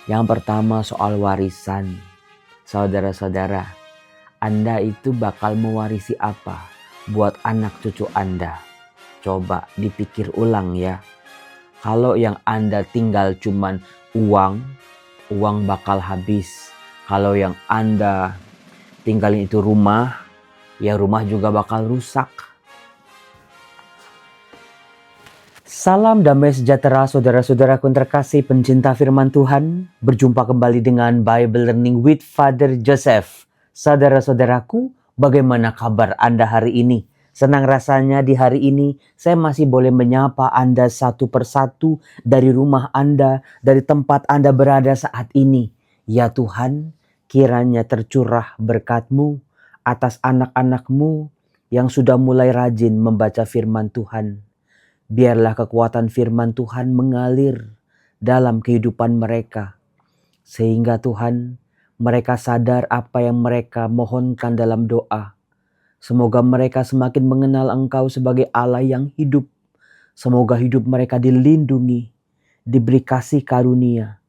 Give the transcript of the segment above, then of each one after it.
Yang pertama soal warisan. Saudara-saudara, Anda itu bakal mewarisi apa buat anak cucu Anda? Coba dipikir ulang ya. Kalau yang Anda tinggal cuman uang bakal habis. Kalau yang Anda tinggalin itu rumah, ya rumah juga bakal rusak. Salam damai sejahtera saudara-saudaraku yang terkasih pencinta firman Tuhan. Berjumpa kembali dengan Bible Learning with Father Joseph. Saudara-saudaraku, bagaimana kabar Anda hari ini? Senang rasanya di hari ini saya masih boleh menyapa Anda satu persatu dari rumah Anda, dari tempat Anda berada saat ini. Ya Tuhan, kiranya tercurah berkat-Mu atas anak-anak-Mu yang sudah mulai rajin membaca firman Tuhan. Biarlah kekuatan firman Tuhan mengalir dalam kehidupan mereka. Sehingga Tuhan, mereka sadar apa yang mereka mohonkan dalam doa. Semoga mereka semakin mengenal Engkau sebagai Allah yang hidup. Semoga hidup mereka dilindungi, diberi kasih karunia.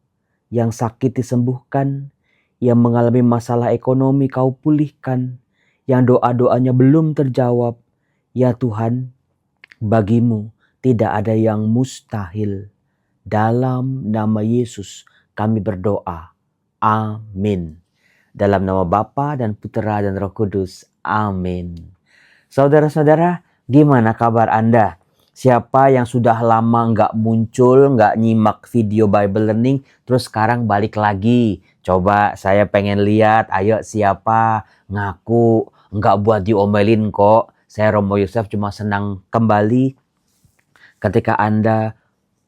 Yang sakit disembuhkan, yang mengalami masalah ekonomi Kau pulihkan, yang doa-doanya belum terjawab. Ya Tuhan, bagi-Mu tidak ada yang mustahil. Dalam nama Yesus kami berdoa. Amin. Dalam nama Bapa dan Putera dan Roh Kudus. Amin. Saudara-saudara, gimana kabar Anda? Siapa yang sudah lama nggak muncul, nggak nyimak video Bible Learning, terus sekarang balik lagi? Coba saya pengen lihat, ayo siapa ngaku, nggak buat diomelin kok. Saya Romo Yosef cuma senang kembali ketika Anda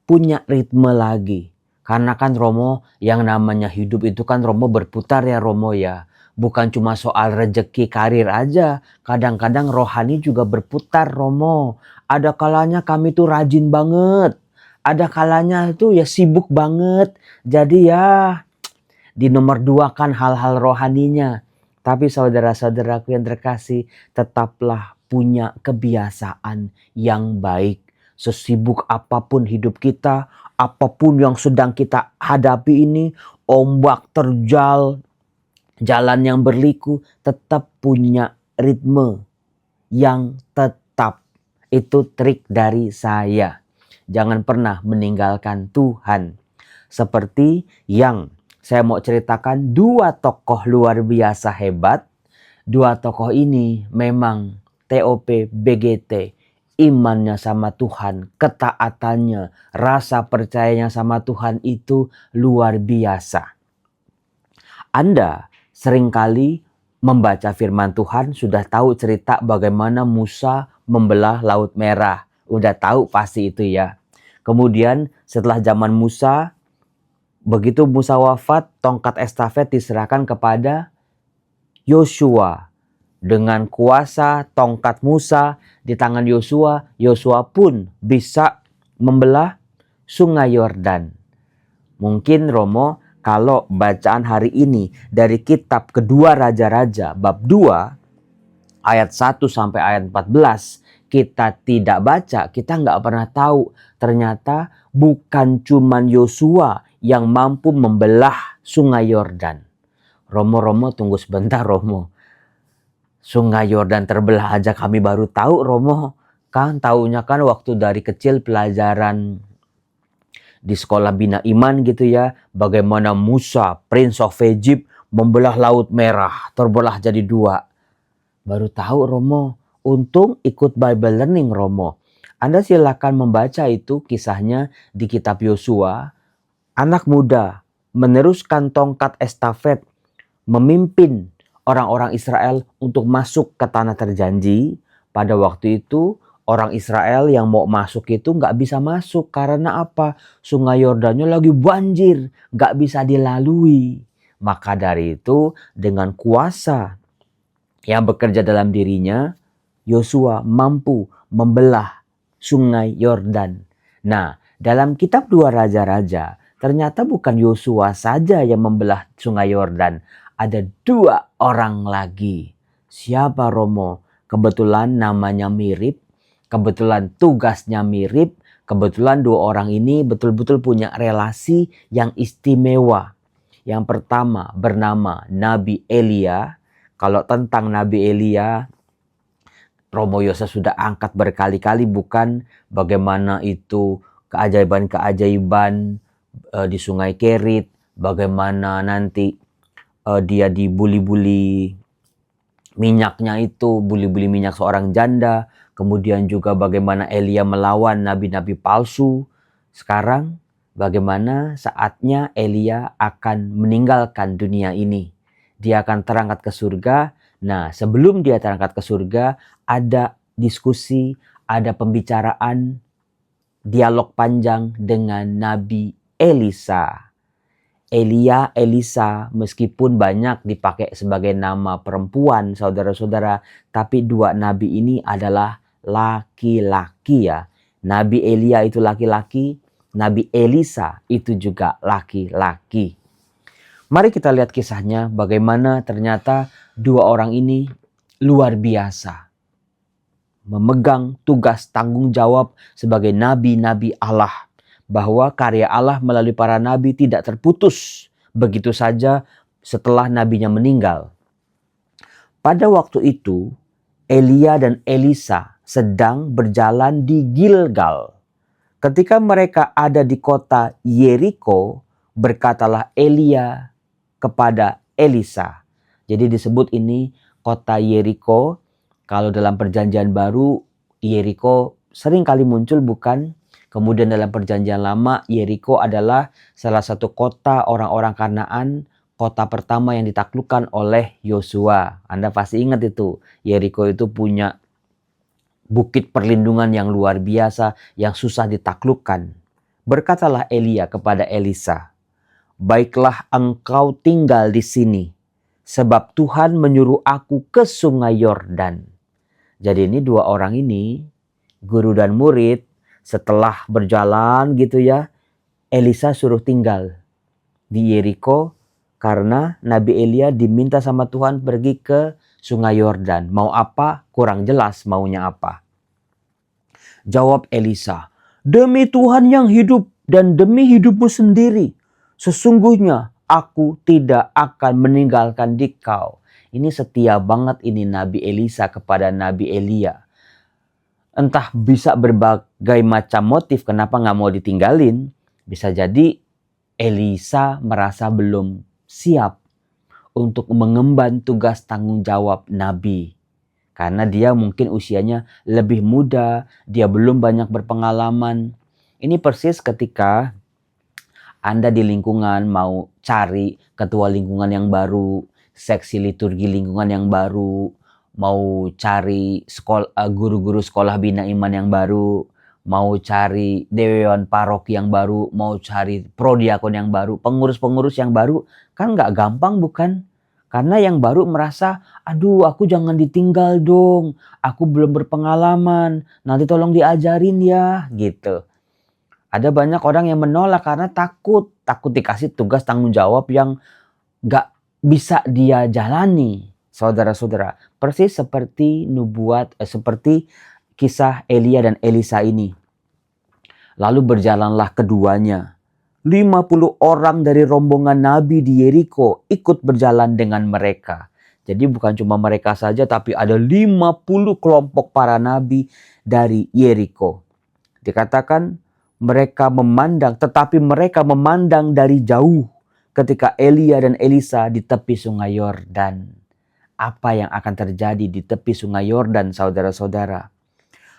punya ritme lagi. Karena kan Romo, yang namanya hidup itu kan Romo berputar ya Romo ya. Bukan cuma soal rejeki karir aja. Kadang-kadang rohani juga berputar Romo. Ada kalanya kami tuh rajin banget. Ada kalanya itu ya sibuk banget. Jadi ya di nomor 2 kan hal-hal rohaninya. Tapi saudara-saudaraku yang terkasih, tetaplah punya kebiasaan yang baik. Sesibuk apapun hidup kita, apapun yang sedang kita hadapi ini, ombak terjal, jalan yang berliku, tetap punya ritme yang tetap. Itu trik dari saya. Jangan pernah meninggalkan Tuhan. Seperti yang saya mau ceritakan 2 tokoh luar biasa hebat. 2 tokoh ini memang TOP BGT. Imannya sama Tuhan, ketaatannya, rasa percayanya sama Tuhan itu luar biasa. Anda seringkali membaca firman Tuhan sudah tahu cerita bagaimana Musa membelah Laut Merah. Udah tahu pasti itu ya. Kemudian setelah zaman Musa, begitu Musa wafat, tongkat estafet diserahkan kepada Yosua. Dengan kuasa tongkat Musa di tangan Yosua, Yosua pun bisa membelah Sungai Yordan. Mungkin Romo, kalau bacaan hari ini dari kitab kedua Raja-Raja bab 2 ayat 1 sampai ayat 14 kita tidak baca, kita nggak pernah tahu ternyata bukan cuman Yosua yang mampu membelah Sungai Yordan. Romo tunggu sebentar Romo. Sungai Yordan terbelah aja kami baru tahu Romo. Kan taunya kan waktu dari kecil pelajaran di sekolah bina iman gitu ya. Bagaimana Musa, Prince of Egypt, membelah Laut Merah. Terbelah jadi 2. Baru tahu Romo. Untung ikut Bible Learning Romo. Anda silakan membaca itu kisahnya di kitab Yosua. Anak muda meneruskan tongkat estafet. Memimpin orang-orang Israel untuk masuk ke tanah terjanji. Pada waktu itu orang Israel yang mau masuk itu nggak bisa masuk. Karena apa? Sungai Yordannya lagi banjir. Nggak bisa dilalui. Maka dari itu dengan kuasa yang bekerja dalam dirinya, Yosua mampu membelah Sungai Yordan. Nah, dalam kitab 2 Raja-Raja, ternyata bukan Yosua saja yang membelah Sungai Yordan. Ada 2 orang lagi. Siapa Romo? Kebetulan namanya mirip. Kebetulan tugasnya mirip. Kebetulan 2 orang ini betul-betul punya relasi yang istimewa. Yang pertama bernama Nabi Elia. Kalau tentang Nabi Elia, Romo Yosef sudah angkat berkali-kali, bukan bagaimana itu keajaiban-keajaiban di Sungai Kerit, bagaimana nanti dia dibuli-buli minyaknya itu, buli-buli minyak seorang janda, kemudian juga bagaimana Elia melawan nabi-nabi palsu. Sekarang bagaimana saatnya Elia akan meninggalkan dunia ini. Dia akan terangkat ke surga. Nah, sebelum dia terangkat ke surga, ada diskusi, ada pembicaraan, dialog panjang dengan Nabi Elisa. Elia, Elisa, meskipun banyak dipakai sebagai nama perempuan, saudara-saudara, tapi dua nabi ini adalah laki-laki ya. Nabi Elia itu laki-laki, Nabi Elisa itu juga laki-laki. Mari kita lihat kisahnya, bagaimana ternyata dua orang ini luar biasa. Memegang tugas tanggung jawab sebagai nabi-nabi Allah. Bahwa karya Allah melalui para nabi tidak terputus begitu saja setelah nabinya meninggal. Pada waktu itu, Elia dan Elisa sedang berjalan di Gilgal. Ketika mereka ada di kota Yeriko, berkatalah Elia kepada Elisa. Jadi disebut ini kota Yeriko. Kalau dalam perjanjian baru, Yeriko sering kali muncul, bukan? Kemudian dalam perjanjian lama, Yeriko adalah salah satu kota orang-orang Kanaan, kota pertama yang ditaklukkan oleh Yosua. Anda pasti ingat itu. Yeriko itu punya bukit perlindungan yang luar biasa, yang susah ditaklukkan. Berkatalah Elia kepada Elisa, "Baiklah engkau tinggal di sini, sebab Tuhan menyuruh aku ke sungai Yordan." Jadi ini dua orang ini, guru dan murid, setelah berjalan gitu ya, Elisa suruh tinggal di Yeriko karena Nabi Elia diminta sama Tuhan pergi ke sungai Yordan. Mau apa? Kurang jelas maunya apa. Jawab Elisa, "Demi Tuhan yang hidup dan demi hidupmu sendiri, sesungguhnya aku tidak akan meninggalkan dikau." Ini setia banget ini Nabi Elisa kepada Nabi Elia. Entah bisa berbagai macam motif kenapa nggak mau ditinggalin. Bisa jadi Elisa merasa belum siap untuk mengemban tugas tanggung jawab Nabi. Karena dia mungkin usianya lebih muda, dia belum banyak berpengalaman. Ini persis ketika Anda di lingkungan mau cari ketua lingkungan yang baru, seksi liturgi lingkungan yang baru, mau cari guru-guru sekolah bina iman yang baru, mau cari dewan paroki yang baru, mau cari prodiakon yang baru, pengurus-pengurus yang baru, kan nggak gampang, bukan? Karena yang baru merasa, aduh aku jangan ditinggal dong, aku belum berpengalaman, nanti tolong diajarin ya, gitu. Ada banyak orang yang menolak karena takut dikasih tugas tanggung jawab yang nggak bisa dia jalani. Saudara-saudara, persis seperti seperti kisah Elia dan Elisa ini. Lalu berjalanlah keduanya. 50 orang dari rombongan Nabi di Yeriko ikut berjalan dengan mereka. Jadi bukan cuma mereka saja, tapi ada 50 kelompok para nabi dari Yeriko. Dikatakan mereka memandang, tetapi mereka memandang dari jauh ketika Elia dan Elisa di tepi sungai Yordan. Apa yang akan terjadi di tepi sungai Yordan, saudara-saudara?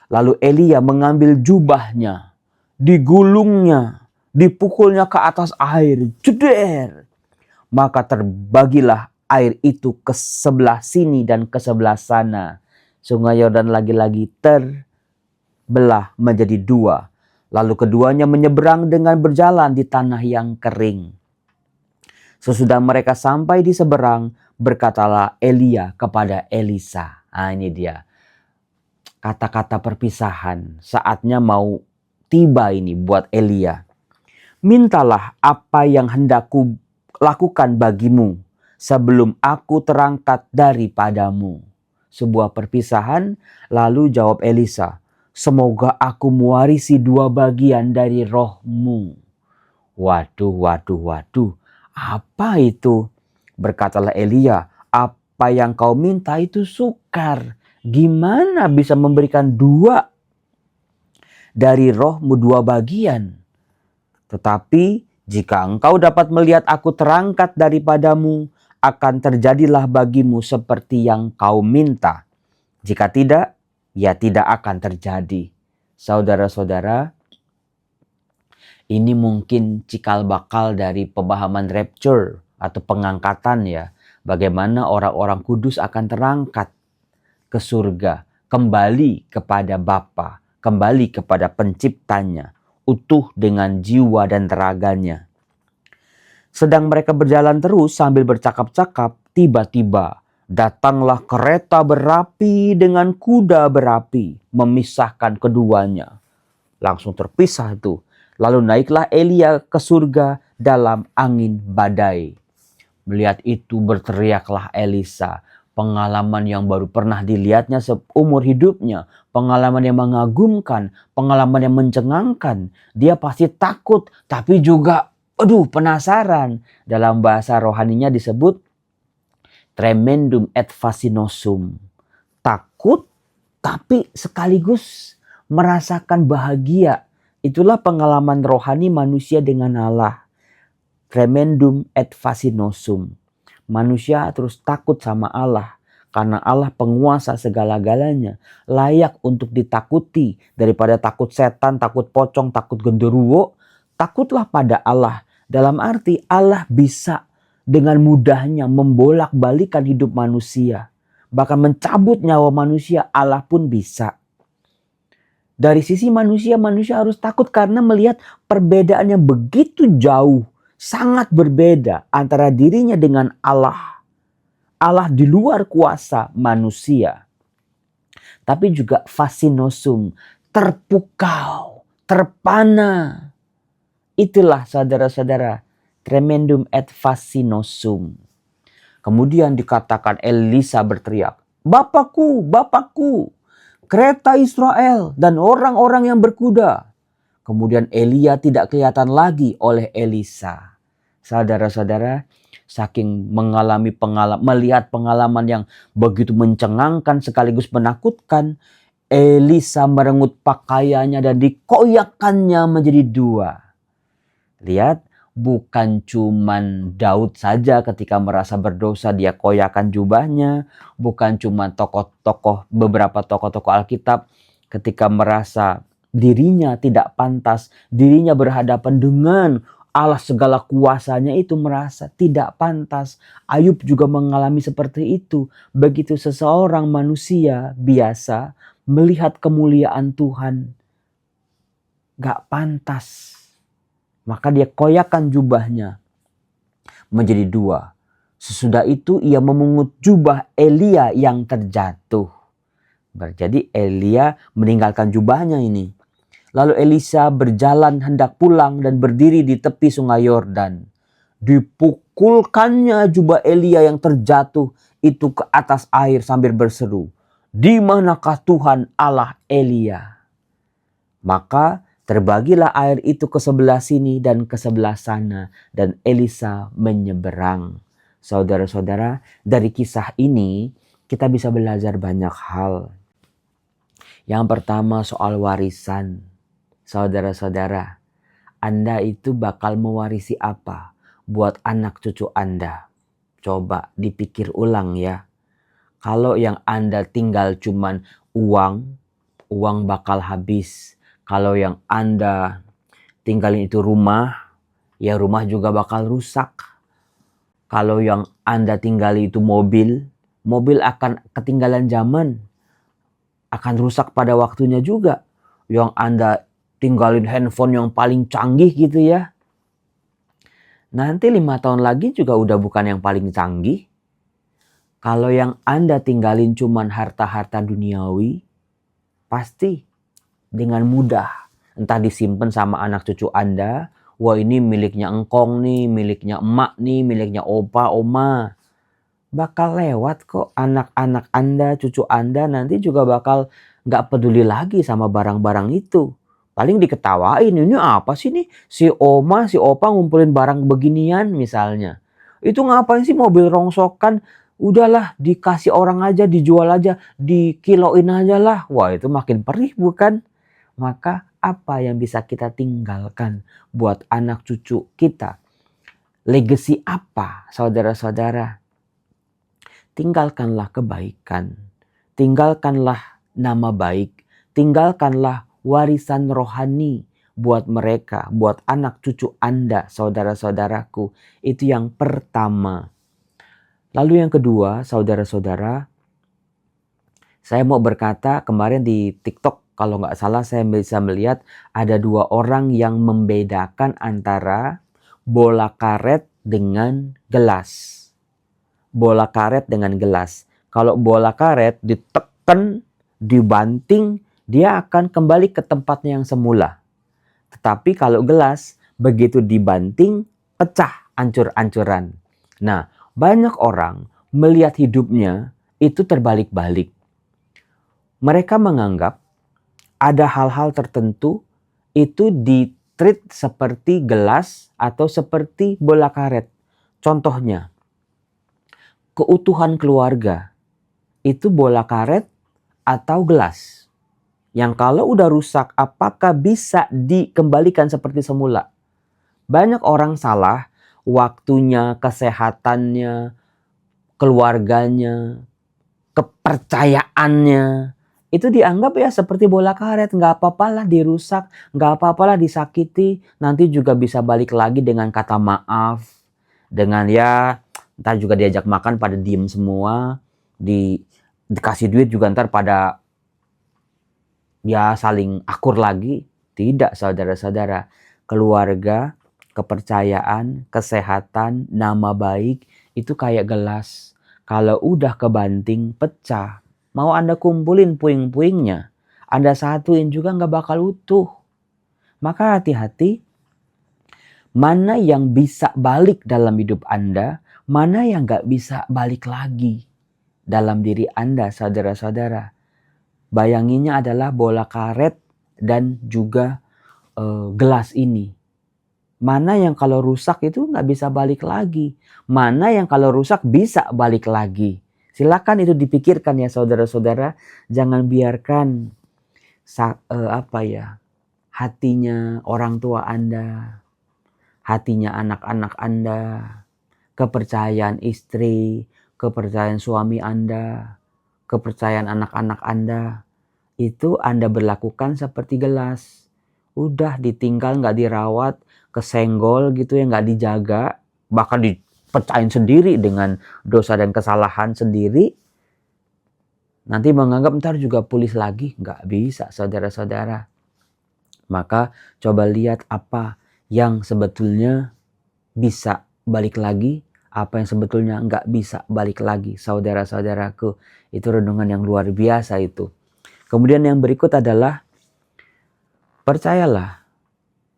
Lalu Elia mengambil jubahnya, digulungnya, dipukulnya ke atas air, jeder. Maka terbagilah air itu ke sebelah sini dan ke sebelah sana. Sungai Yordan lagi-lagi terbelah menjadi dua. Lalu keduanya menyeberang dengan berjalan di tanah yang kering. Sesudah mereka sampai di seberang, berkatalah Elia kepada Elisa. Ini dia. Kata-kata perpisahan. Saatnya mau tiba ini buat Elia. "Mintalah apa yang hendak ku lakukan bagimu sebelum aku terangkat daripadamu." Sebuah perpisahan, lalu jawab Elisa, "Semoga aku mewarisi 2 bagian dari rohmu." Waduh. Apa itu? Berkatalah Elia, apa yang kau minta itu sukar. Gimana bisa memberikan dua dari rohmu dua bagian? Tetapi jika engkau dapat melihat aku terangkat daripadamu, akan terjadilah bagimu seperti yang kau minta. Jika tidak, ya tidak akan terjadi. Saudara-saudara, ini mungkin cikal bakal dari pemahaman rapture atau pengangkatan ya. Bagaimana orang-orang kudus akan terangkat ke surga, kembali kepada Bapa, kembali kepada penciptanya, utuh dengan jiwa dan teraganya. Sedang mereka berjalan terus sambil bercakap-cakap, tiba-tiba datanglah kereta berapi dengan kuda berapi, memisahkan keduanya. Langsung terpisah itu. Lalu naiklah Elia ke surga dalam angin badai. Melihat itu berteriaklah Elisa. Pengalaman yang baru pernah dilihatnya seumur hidupnya. Pengalaman yang mengagumkan. Pengalaman yang mencengangkan. Dia pasti takut tapi juga penasaran. Dalam bahasa rohaninya disebut tremendum et fascinosum. Takut tapi sekaligus merasakan bahagia. Itulah pengalaman rohani manusia dengan Allah. Tremendum et fascinosum. Manusia terus takut sama Allah. Karena Allah penguasa segala-galanya. Layak untuk ditakuti. Daripada takut setan, takut pocong, takut genderuwo. Takutlah pada Allah. Dalam arti Allah bisa dengan mudahnya membolak-balikan hidup manusia. Bahkan mencabut nyawa manusia, Allah pun bisa. Dari sisi manusia, manusia harus takut karena melihat perbedaan yang begitu jauh. Sangat berbeda antara dirinya dengan Allah. Allah di luar kuasa manusia. Tapi juga fascinosum, terpukau, terpana. Itulah saudara-saudara, tremendum et fascinosum. Kemudian dikatakan Elisa berteriak, Bapakku, Bapakku, kereta Israel dan orang-orang yang berkuda. Kemudian Elia tidak kelihatan lagi oleh Elisa. Saudara-saudara, saking melihat pengalaman yang begitu mencengangkan sekaligus menakutkan, Elisa merenggut pakaiannya dan dikoyakkannya menjadi dua. Lihat, bukan cuman Daud saja ketika merasa berdosa dia koyakkan jubahnya. Bukan cuma beberapa tokoh-tokoh Alkitab ketika merasa dirinya tidak pantas, dirinya berhadapan dengan Allah segala kuasanya itu merasa tidak pantas. Ayub juga mengalami seperti itu. Begitu seseorang manusia biasa melihat kemuliaan Tuhan, gak pantas. Maka dia koyakkan jubahnya menjadi dua. Sesudah itu ia memungut jubah Elia yang terjatuh. Jadi Elia meninggalkan jubahnya ini. Lalu Elisa berjalan hendak pulang dan berdiri di tepi sungai Yordan. Dipukulkannya jubah Elia yang terjatuh itu ke atas air sambil berseru, "Di manakah Tuhan Allah Elia?" Maka terbagilah air itu ke sebelah sini dan ke sebelah sana, dan Elisa menyeberang. Saudara-saudara, dari kisah ini kita bisa belajar banyak hal. Yang pertama soal warisan. Saudara-saudara, Anda itu bakal mewarisi apa buat anak cucu Anda? Coba dipikir ulang ya. Kalau yang Anda tinggal cuman uang bakal habis. Kalau yang Anda tinggalin itu rumah, ya rumah juga bakal rusak. Kalau yang Anda tinggali itu mobil akan ketinggalan zaman. Akan rusak pada waktunya juga. Yang Anda tinggalin handphone yang paling canggih gitu ya. Nanti 5 tahun lagi juga udah bukan yang paling canggih. Kalau yang Anda tinggalin cuman harta-harta duniawi, pasti dengan mudah entah disimpan sama anak cucu Anda. Wah, ini miliknya engkong nih, miliknya emak nih, miliknya opa, oma. Bakal lewat kok anak-anak Anda, cucu Anda nanti juga bakal gak peduli lagi sama barang-barang itu. Paling diketawain, ini apa sih nih si oma, si opa ngumpulin barang beginian misalnya. Itu ngapain sih mobil rongsokan? Udahlah dikasih orang aja, dijual aja, dikiloin aja lah. Wah itu makin perih bukan? Maka apa yang bisa kita tinggalkan buat anak cucu kita? Legacy apa saudara-saudara? Tinggalkanlah kebaikan. Tinggalkanlah nama baik. Tinggalkanlah warisan rohani buat mereka, buat anak cucu Anda, saudara-saudaraku. Itu yang pertama. Lalu yang kedua, saudara-saudara, saya mau berkata kemarin di TikTok, kalau nggak salah saya bisa melihat ada 2 orang yang membedakan antara bola karet dengan gelas. Bola karet dengan gelas. Kalau bola karet ditekan, dibanting, dia akan kembali ke tempatnya yang semula. Tetapi kalau gelas, begitu dibanting, pecah ancur-ancuran. Nah, banyak orang melihat hidupnya itu terbalik-balik. Mereka menganggap ada hal-hal tertentu itu di-treat seperti gelas atau seperti bola karet. Contohnya, keutuhan keluarga itu bola karet atau gelas. Yang kalau udah rusak, apakah bisa dikembalikan seperti semula? Banyak orang salah, waktunya, kesehatannya, keluarganya, kepercayaannya. Itu dianggap ya seperti bola karet, nggak apa-apalah dirusak, nggak apa-apalah disakiti, nanti juga bisa balik lagi dengan kata maaf, dengan ya ntar juga diajak makan pada diem semua, dikasih duit juga ntar pada ya saling akur lagi. Tidak saudara-saudara, keluarga, kepercayaan, kesehatan, nama baik itu kayak gelas. Kalau udah kebanting, pecah. Mau Anda kumpulin puing-puingnya, Anda satuin juga nggak bakal utuh. Maka hati-hati, mana yang bisa balik dalam hidup Anda, mana yang nggak bisa balik lagi dalam diri Anda, saudara-saudara. Bayanginnya adalah bola karet dan juga gelas ini. Mana yang kalau rusak itu nggak bisa balik lagi. Mana yang kalau rusak bisa balik lagi. Silakan itu dipikirkan ya saudara-saudara. Jangan biarkan hatinya orang tua Anda, hatinya anak-anak Anda, kepercayaan istri, kepercayaan suami Anda, kepercayaan anak-anak Anda, itu Anda berlakukan seperti gelas. Udah ditinggal, nggak dirawat, kesenggol gitu ya, nggak dijaga, bahkan dipecahin sendiri dengan dosa dan kesalahan sendiri. Nanti menganggap ntar juga pulih lagi, nggak bisa saudara-saudara. Maka coba lihat apa yang sebetulnya bisa balik lagi, apa yang sebetulnya nggak bisa balik lagi, saudara-saudaraku. Itu renungan yang luar biasa itu. Kemudian yang berikut adalah, percayalah,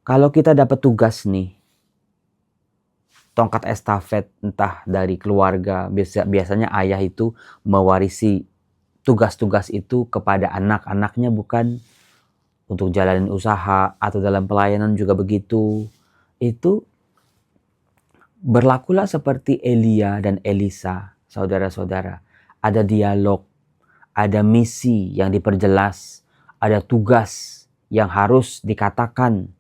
kalau kita dapat tugas nih, tongkat estafet entah dari keluarga, biasanya ayah itu mewarisi tugas-tugas itu kepada anak-anaknya, bukan untuk jalanin usaha atau dalam pelayanan juga begitu. Itu berlakulah seperti Elia dan Elisa, saudara-saudara. Ada dialog, ada misi yang diperjelas, ada tugas yang harus dikatakan.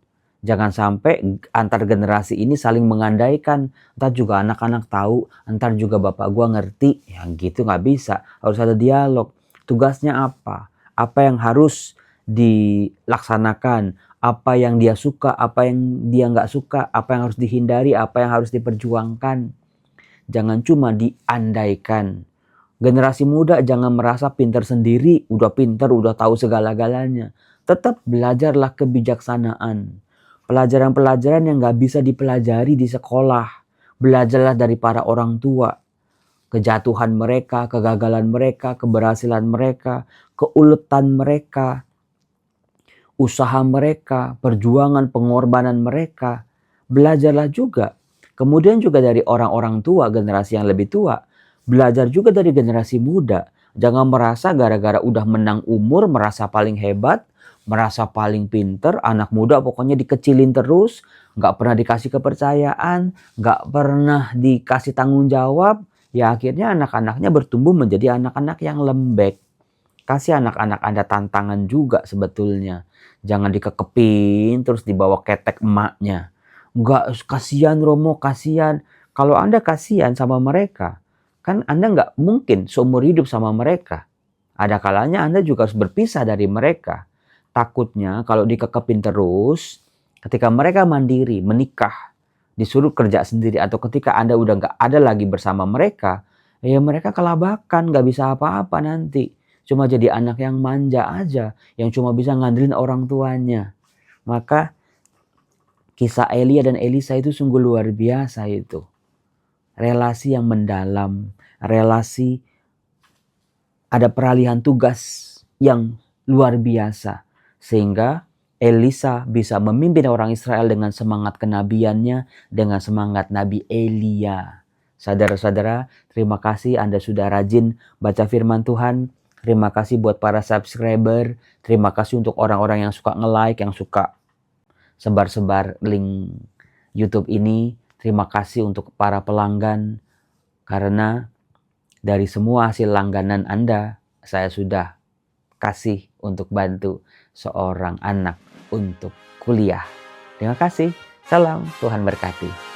Jangan sampai antar generasi ini saling mengandaikan. Entar juga anak-anak tahu, entar juga bapak gua ngerti. Yang gitu nggak bisa. Harus ada dialog. Tugasnya apa? Apa yang harus dilaksanakan? Apa yang dia suka? Apa yang dia nggak suka? Apa yang harus dihindari? Apa yang harus diperjuangkan? Jangan cuma diandaikan. Generasi muda jangan merasa pintar sendiri, udah pintar, udah tahu segala-galanya. Tetap belajarlah kebijaksanaan. Pelajaran-pelajaran yang gak bisa dipelajari di sekolah. Belajarlah dari para orang tua. Kejatuhan mereka, kegagalan mereka, keberhasilan mereka, keuletan mereka, usaha mereka, perjuangan, pengorbanan mereka. Belajarlah juga. Kemudian juga dari orang-orang tua, generasi yang lebih tua. Belajar juga dari generasi muda. Jangan merasa gara-gara udah menang umur, merasa paling hebat, merasa paling pinter, anak muda pokoknya dikecilin terus, nggak pernah dikasih kepercayaan, nggak pernah dikasih tanggung jawab, ya akhirnya anak-anaknya bertumbuh menjadi anak-anak yang lembek. Kasih anak-anak Anda tantangan juga sebetulnya. Jangan dikekepin terus dibawa ketek emaknya. Enggak, kasihan Romo, kasihan. Kalau Anda kasihan sama mereka, kan Anda nggak mungkin seumur hidup sama mereka. Ada kalanya Anda juga harus berpisah dari mereka. Takutnya kalau dikekepin terus, ketika mereka mandiri, menikah, disuruh kerja sendiri, atau ketika Anda udah nggak ada lagi bersama mereka, ya mereka kelabakan, nggak bisa apa-apa nanti. Cuma jadi anak yang manja aja, yang cuma bisa ngandelin orang tuanya. Maka kisah Elia dan Elisa itu sungguh luar biasa itu. Relasi yang mendalam, relasi ada peralihan tugas yang luar biasa. Sehingga Elisa bisa memimpin orang Israel dengan semangat kenabiannya, dengan semangat Nabi Elia. Saudara-saudara, terima kasih Anda sudah rajin baca firman Tuhan. Terima kasih buat para subscriber. Terima kasih untuk orang-orang yang suka nge-like, yang suka sebar-sebar link YouTube ini. Terima kasih untuk para pelanggan. Karena dari semua hasil langganan Anda, saya sudah kasih untuk bantu seorang anak untuk kuliah. Terima kasih. Salam, Tuhan berkati.